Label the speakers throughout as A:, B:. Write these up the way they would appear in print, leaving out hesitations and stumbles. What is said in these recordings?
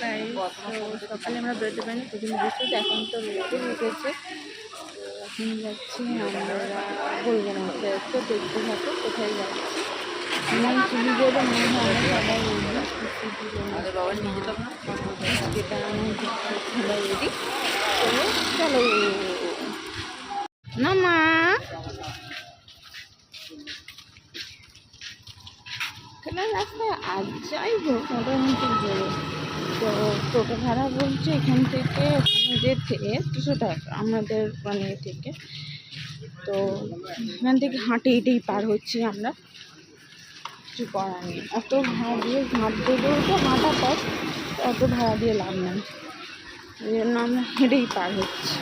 A: তো সকালে আমরা বেরোতে পারিনি, প্রথম বৃষ্টি, এখন তো রোদে উঠেছে। এখন যাচ্ছি আমরা গোলগোনাতে, তো দেখতে থাকো কোথায় যাচ্ছি। আমার চুলি যাবে মনে হয় আমার বাবার নিয়ে যেতাম না, যেটা আমার সবাই রেডি। চলো না মা, রাস্তায় আজ যাই হোক মোটামুটি বেরো। তো টোটো ভাড়া বলছে এখান থেকে ওখানে যেতে 200 টাকা আমাদের মানে থেকে। তো এখান থেকে হাঁটে হেঁটেই পার হচ্ছি আমরা, কিছু করার নেই। অত ভাড়া দিয়ে হাঁটতে তো হাঁটা পথ, অত ভাড়া দিয়ে লাভ নেই, এই জন্য আমরা হেঁটেই পার হচ্ছি।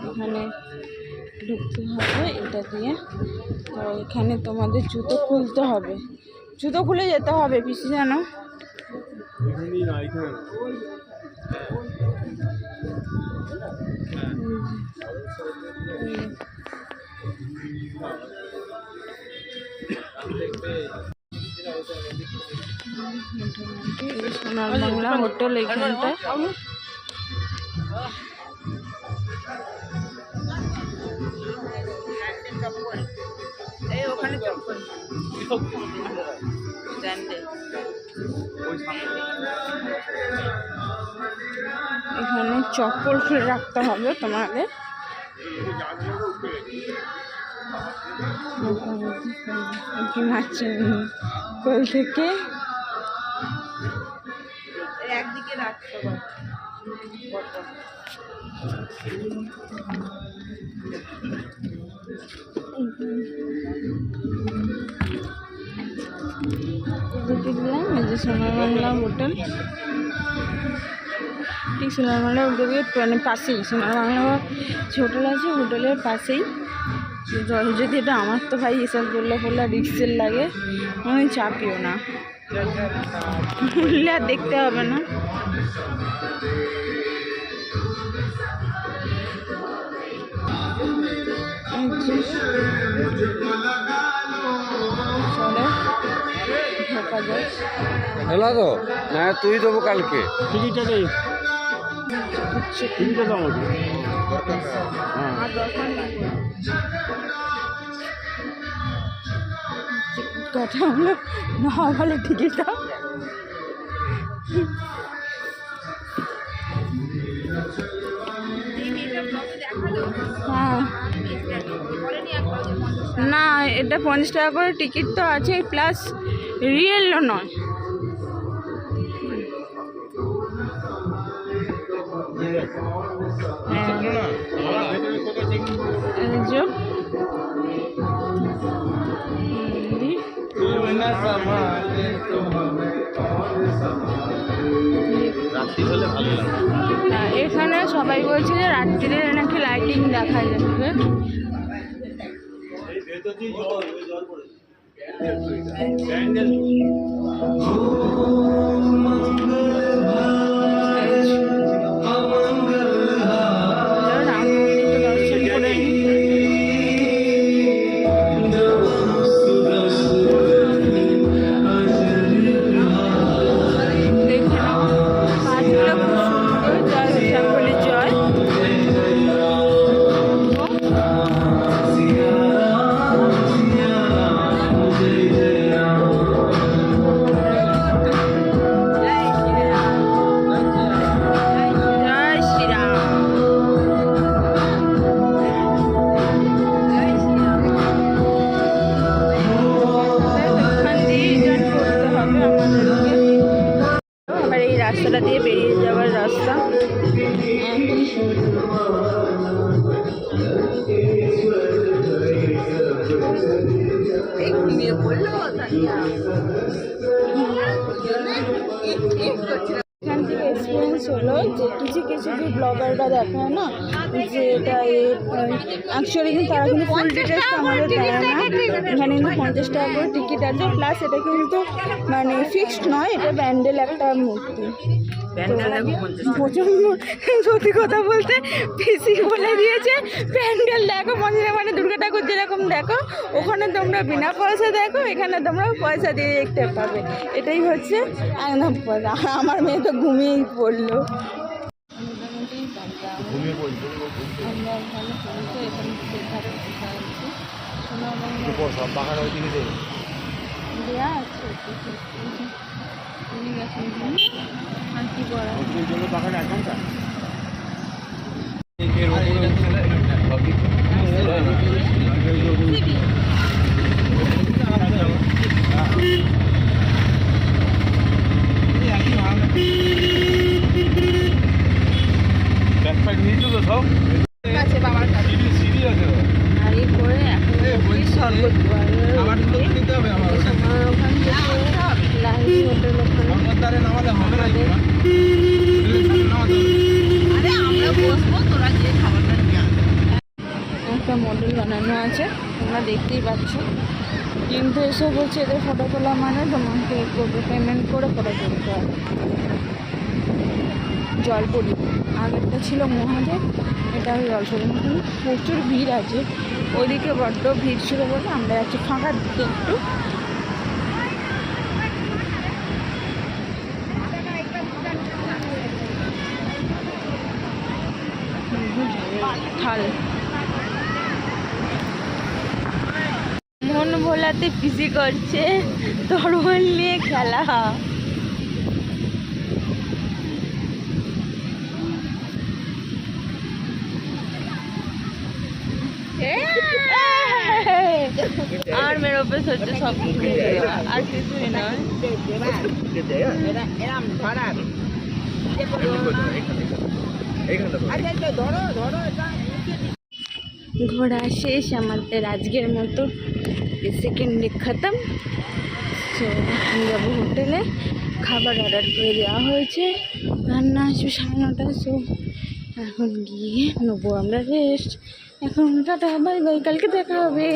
A: এখানে ঢুকতে হবে এটা দিয়ে। তো এখানে তোমাদের জুতো খুলতে হবে, জুতো খুলে যেতে হবে পিসি জানো। সোনার বাংলা হোটেল এখানটা। এখানে চপ্পল খুলে রাখতে হবে তোমাদের। কোল থেকে একদিকে রাখতে হবে। দিলাম এই যে সোনার বাংলা হোটেল, ঠিক সোনার বাংলা হোটেলের মানে পাশেই সোনার বাংলা হোটেল আছে, হোটেলের পাশেই। যদি এটা আমার তো ভাই এসব বললে রিক্সের লাগে, আমি চাপিও না, বললে আর দেখতে হবে না।
B: হেলা তো না তুই দেবো কালকে টিকিটটা দে, টিকিটটা দাও আমাকে।
A: কথা হলো না ভালো টিকিটটা হ্যাঁ না, এটা 50 টাকা করে টিকিট তো আছে, প্লাস রিয়েলও নয়। এখানে সবাই বলছে যে রাত্রিরে নাকি লাইটিং দেখা যাবে। রাস্তাটা দিয়ে বেরিয়ে যাওয়ার রাস্তা। এখান থেকে এক্সপিরিয়েন্স হলো যে কিছু কিছু যে ব্লগাররা দেখায় না, যে এটা অ্যাকচুয়ালি কিন্তু তারা কিন্তু ফুল ডিটেলসটা আমাদের দেয় না। এখানে কিন্তু 50 টাকা করে টিকিট আছে, প্লাস এটা কিন্তু মানে ফিক্সড নয়, এটা ব্যান্ডেল একটা মূর্তি। প্রচন্ড সত্যি কথা বলতে পিসি বলে দিয়েছে প্যান্ডেল দেখো মন্দিরে মানে দুর্গা ঠাকুর যেরকম দেখো ওখানে তোমরা বিনা পয়সা দেখো, এখানে তোমরা পয়সা দিয়ে দেখতে পাবে। এটাই হচ্ছে একদম পয়সা। আমার মেয়ে তো ঘুমিয়েই পড়লো। আমরা ওখানে পৌঁছে এখানে ধারে বসে আছি। দেওয়া আছে নিয়ে গেছেন আর কি করা। গাড়ি করে এখন শরবত ওখান থেকে লাহি হোটেল একটা মডেল বানানো আছে তোমরা দেখতেই পাচ্ছ, কিন্তু এসে বলছে এদের ফটো তোলা মানে তোমাকে পেমেন্ট করে ফটো তুলতে হবে। জলপরি আগেরটা ছিল মহাদেব, এটা জলপরি। প্রচুর ভিড় আছে, ওইদিকে বড্ড ভিড় ছিল বলে আমরা যাচ্ছি ফাঁকার দিকে একটু। থাল মন ভোলাতে পিসি করছে তরোয়াল নিয়ে খেলা। আর মেরে ওপর হচ্ছে সব আর কিছুই নয়। ঘোরা শেষ আমাদের আজকের মতো, সেকেন্ড ডে খতম। তো আমি যাবো হোটেলে, খাবার অর্ডার করে দেওয়া হয়েছে, রান্না আসবে 9:30। সো এখন গিয়ে নেবো আমরা রেস্ট। এখন টাটা বাই বাই, কালকে দেখা হবে।